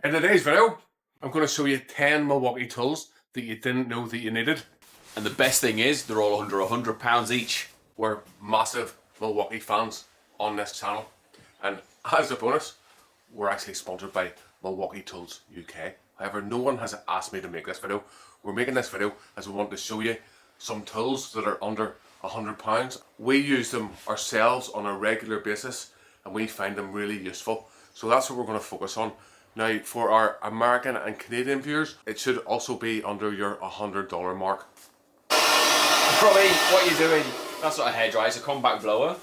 In today's video, I'm going to show you 10 Milwaukee tools that you didn't know that you needed. And the best thing is, they're all under £100 each. We're massive Milwaukee fans on this channel. And as a bonus, we're actually sponsored by Milwaukee Tools UK. However, no one has asked me to make this video. We're making this video as we want to show you some tools that are under £100. We use them ourselves on a regular basis and we find them really useful. So that's what we're going to focus on. Now, for our American and Canadian viewers, it should also be under your $100 mark. Robbie, what are you doing? That's not a hairdryer, it's a compact blower.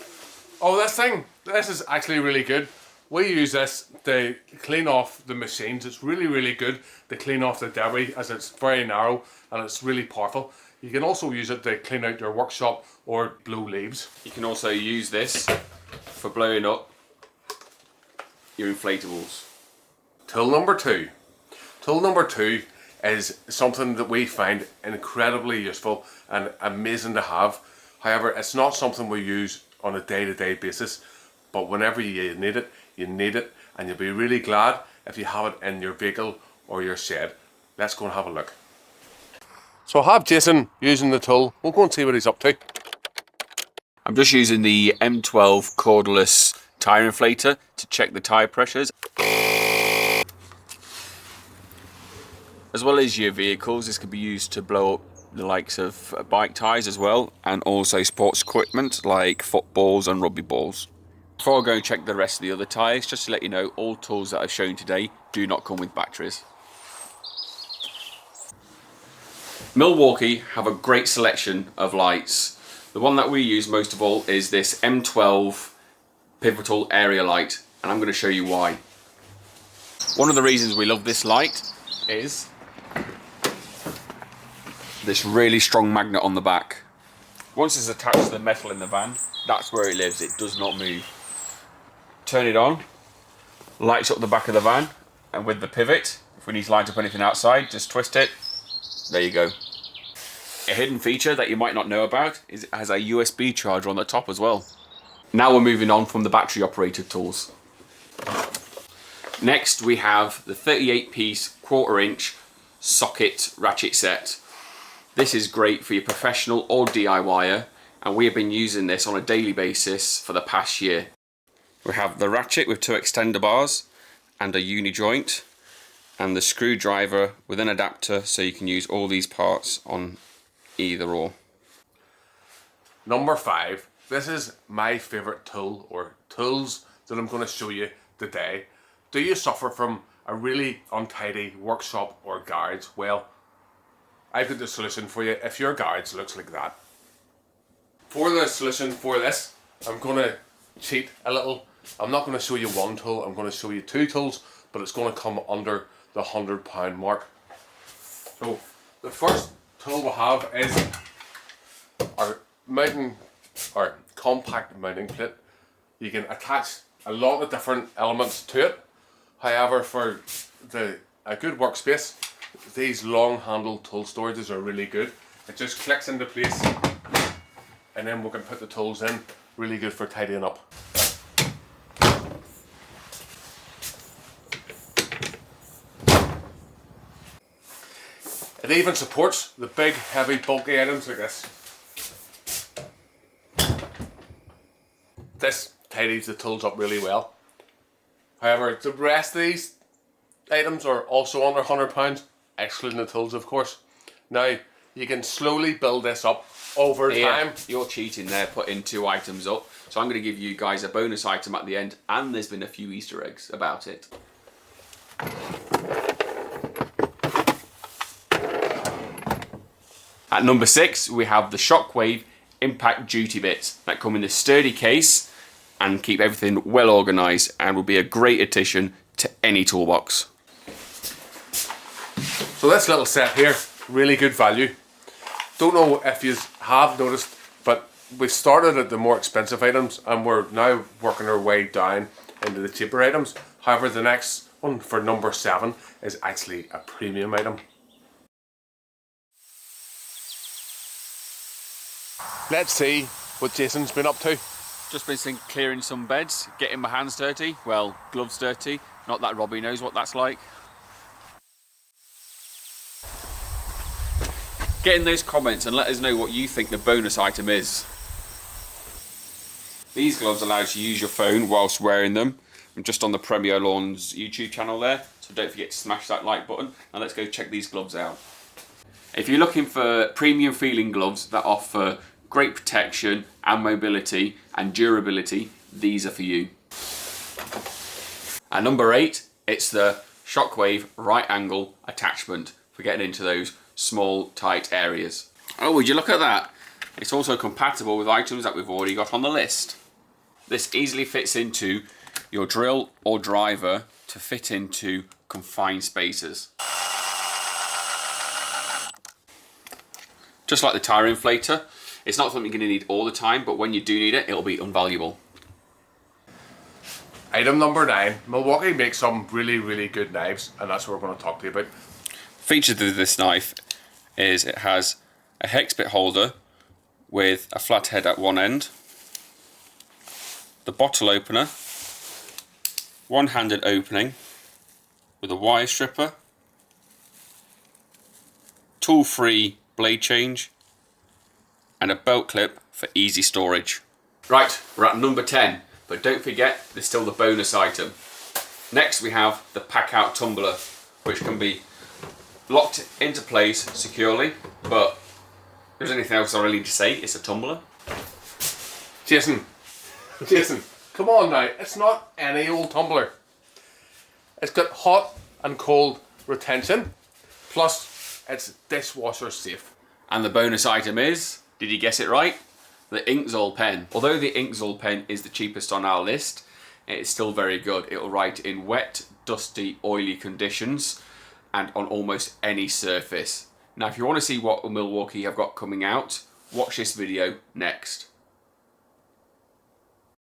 Oh, this is actually really good. We use this to clean off the machines. It's really good to clean off the debris, as it's very narrow and it's really powerful. You can also use it to clean out your workshop or blow leaves. You can also use this for blowing up your inflatables. Tool number two. Tool number two is something that we find incredibly useful and amazing to have. However, it's not something we use on a day-to-day basis, but whenever you need it, and you'll be really glad if you have it in your vehicle or your shed. Let's go and have a look. So I have Jason using the tool. We'll go and see what he's up to. I'm just using the M12 cordless tyre inflator to check the tyre pressures. As well as your vehicles, this can be used to blow up the likes of bike tyres as well, and also sports equipment like footballs and rugby balls. Before I go and check the rest of the other tyres, just to let you know, all tools that I've shown today do not come with batteries. Milwaukee have a great selection of lights. The one that we use most of all is this M12 Pivotal Area Light, and I'm going to show you why. One of the reasons we love this light is this really strong magnet on the back. Once it's attached to the metal in the van, that's where it lives. It does not move. Turn it on, lights up the back of the van, and with the pivot, if we need to light up anything outside, just twist it. There you go. A hidden feature that you might not know about is it has a USB charger on the top as well. Now we're moving on from the battery operated tools. Next we have the 38-piece 1/4-inch socket ratchet set. This is great for your professional or DIYer, and we have been using this on a daily basis for the past year. We have the ratchet with 2 extender bars and a uni joint, and the screwdriver with an adapter so you can use all these parts on either or. Number 5. This is my favourite tool, or tools, that I'm going to show you today. Do you suffer from a really untidy workshop or garage? Well, I've got the solution for you if your garage looks like that. For the solution for this, I'm going to cheat a little. I'm not going to show you one tool, I'm going to show you 2 tools, but it's going to come under the £100 mark. So the first tool we have is our compact mounting plate. You can attach a lot of different elements to it. However, for a good workspace, these long handled tool storages are really good. It just clicks into place and then we can put the tools in. Really good for tidying up. It even supports the big, heavy, bulky items like this. This tidies the tools up really well. However, the rest of these items are also under £100, excluding the tools, of course. Now, you can slowly build this up over time. You're cheating there, putting 2 items up. So I'm going to give you guys a bonus item at the end, and there's been a few Easter eggs about it. At number 6, we have the Shockwave Impact Duty Bits that come in this sturdy case and keep everything well organised, and will be a great addition to any toolbox. So this little set here, really good value. Don't know if you have noticed, but we started at the more expensive items and we're now working our way down into the cheaper items. However, the next one for number 7 is actually a premium item. Let's see what Jason's been up to. Just been clearing some beds, getting my hands dirty, well, gloves dirty. Not that Robbie knows what that's like. Get in those comments and let us know what you think the bonus item is. These gloves allow you to use your phone whilst wearing them. I'm just on the Premier Lawns YouTube channel there, so don't forget to smash that like button, and let's go check these gloves out. If you're looking for premium feeling gloves that offer great protection and mobility and durability, these are for you. And number 8, it's the Shockwave right angle attachment for getting into those small tight areas. Oh, would you look at that? It's also compatible with items that we've already got on the list. This easily fits into your drill or driver to fit into confined spaces. Just like the tyre inflator, it's not something you're going to need all the time, but when you do need it, it'll be invaluable. Item number 9. Milwaukee makes some really good knives, and that's what we're going to talk to you about. Features of this knife is it has a hex bit holder with a flat head at one end, the bottle opener, one-handed opening with a wire stripper, tool-free blade change, and a belt clip for easy storage. Right, we're at number 10, but don't forget there's still the bonus item. Next we have the pack out tumbler, which can be locked into place securely, but if there's anything else I really need to say, it's a tumbler. Jason, come on now. It's not any old tumbler. It's got hot and cold retention, plus it's dishwasher safe. And the bonus item is, did you guess it right? The Inkzol pen. Although the Inkzol pen is the cheapest on our list, it's still very good. It'll write in wet, dusty, oily conditions and on almost any surface. Now if you want to see what Milwaukee have got coming out, watch this video next.